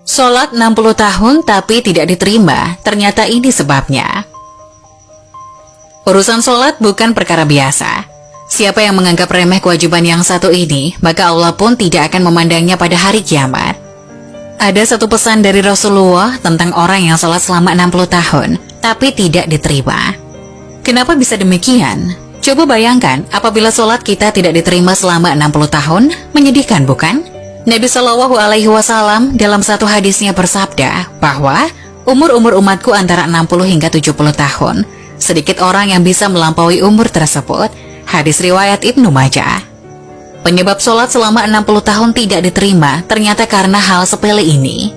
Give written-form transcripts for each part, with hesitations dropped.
Sholat 60 tahun tapi tidak diterima, ternyata ini sebabnya. Urusan sholat bukan perkara biasa. Siapa yang menganggap remeh kewajiban yang satu ini, maka Allah pun tidak akan memandangnya pada hari kiamat. Ada satu pesan dari Rasulullah tentang orang yang sholat selama 60 tahun, tapi tidak diterima. Kenapa bisa demikian? Coba bayangkan, apabila sholat kita tidak diterima selama 60 tahun, menyedihkan bukan? Nabi Shallallahu Alaihi Wasallam dalam satu hadisnya bersabda bahwa umur umatku antara 60 hingga 70 tahun. Sedikit orang yang bisa melampaui umur tersebut. Hadis riwayat Ibnu Majah. Penyebab sholat selama 60 tahun tidak diterima ternyata karena hal sepele ini.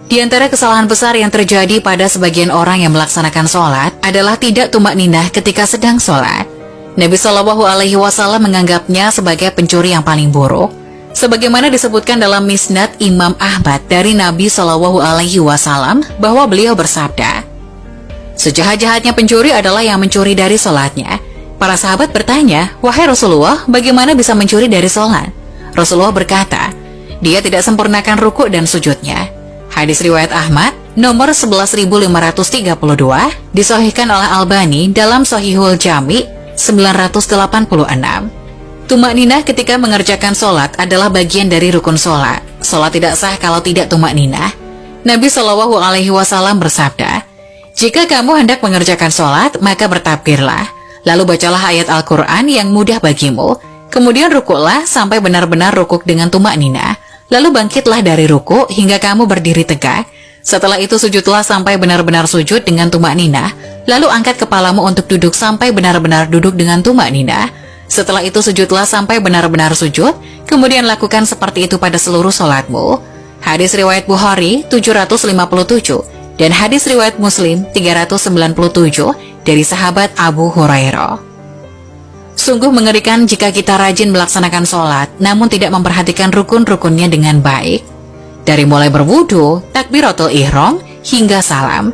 Di antara kesalahan besar yang terjadi pada sebagian orang yang melaksanakan sholat adalah tidak tumak ninah ketika sedang sholat. Nabi Shallallahu Alaihi Wasallam menganggapnya sebagai pencuri yang paling buruk. Sebagaimana disebutkan dalam Misnad Imam Ahmad dari Nabi Shallallahu Alaihi Wasallam bahwa beliau bersabda, sejahat-jahatnya pencuri adalah yang mencuri dari sholatnya. Para sahabat bertanya, wahai Rasulullah, bagaimana bisa mencuri dari sholat? Rasulullah berkata, dia tidak sempurnakan rukuk dan sujudnya. Hadis riwayat Ahmad nomor 11.532 disahihkan oleh Albani dalam Shahihul Jami 986. Tumak ninah ketika mengerjakan sholat adalah bagian dari rukun sholat. Sholat tidak sah kalau tidak tumak ninah. Nabi Shallallahu Alaihi Wasallam bersabda, jika kamu hendak mengerjakan sholat, maka bertakbirlah. Lalu bacalah ayat Al-Quran yang mudah bagimu. Kemudian rukuklah sampai benar-benar rukuk dengan tumak ninah. Lalu bangkitlah dari rukuk hingga kamu berdiri tegak. Setelah itu sujudlah sampai benar-benar sujud dengan tumak ninah. Lalu angkat kepalamu untuk duduk sampai benar-benar duduk dengan tumak ninah. Setelah itu sujudlah sampai benar-benar sujud, kemudian lakukan seperti itu pada seluruh sholatmu. Hadis riwayat Bukhari 757 dan hadis riwayat Muslim 397 dari sahabat Abu Hurairah. Sungguh mengerikan jika kita rajin melaksanakan sholat, namun tidak memperhatikan rukun-rukunnya dengan baik. Dari mulai berwudu, takbiratul ihram, hingga salam.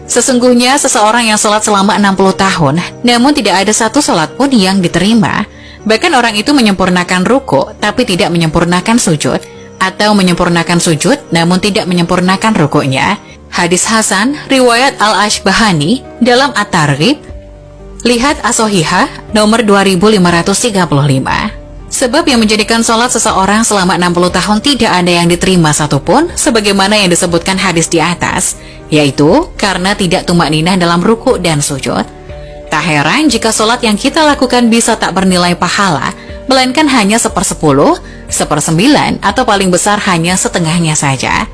Sesungguhnya seseorang yang sholat selama 60 tahun, namun tidak ada satu sholat pun yang diterima. Bahkan orang itu menyempurnakan ruku, tapi tidak menyempurnakan sujud, atau menyempurnakan sujud, namun tidak menyempurnakan rukuknya. Hadis Hasan, riwayat Al-Ashbahani, dalam At-Targhib, lihat As-Sohihah, nomor 2535. Sebab yang menjadikan sholat seseorang selama 60 tahun tidak ada yang diterima satupun, sebagaimana yang disebutkan hadis di atas, yaitu karena tidak tumak ninah dalam ruku dan sujud. Tak heran jika sholat yang kita lakukan bisa tak bernilai pahala, melainkan hanya 1/10, 1/9, atau paling besar hanya setengahnya saja.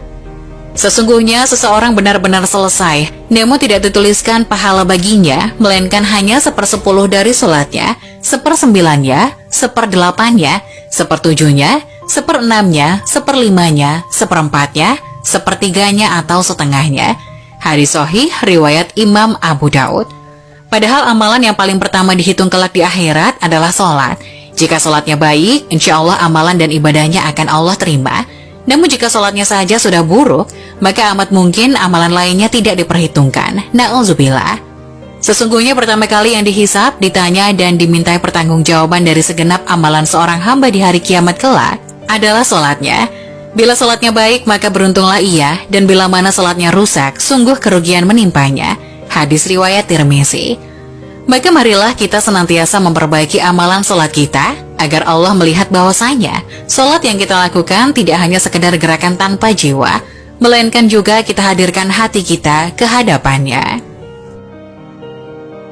Sesungguhnya seseorang benar-benar selesai, namun tidak dituliskan pahala baginya, melainkan hanya 1/10 dari sholatnya, 1/9-nya, 1/8-nya, 1/7-nya, 1/6-nya, 1/5-nya, 1/4-nya, 1/3-nya atau setengahnya. Hadis sahih riwayat Imam Abu Daud. Padahal amalan yang paling pertama dihitung kelak di akhirat adalah sholat. Jika sholatnya baik, insya Allah amalan dan ibadahnya akan Allah terima. Namun jika sholatnya saja sudah buruk, maka amat mungkin amalan lainnya tidak diperhitungkan. Na'udzubillah. Sesungguhnya pertama kali yang dihisab, ditanya dan dimintai pertanggungjawaban dari segenap amalan seorang hamba di hari kiamat kelak adalah sholatnya. Bila sholatnya baik, maka beruntunglah ia, dan bila mana sholatnya rusak, sungguh kerugian menimpanya. Hadis riwayat Tirmizi. Maka marilah kita senantiasa memperbaiki amalan sholat kita, agar Allah melihat bahwasanya sholat yang kita lakukan tidak hanya sekedar gerakan tanpa jiwa, melainkan juga kita hadirkan hati kita ke hadapannya.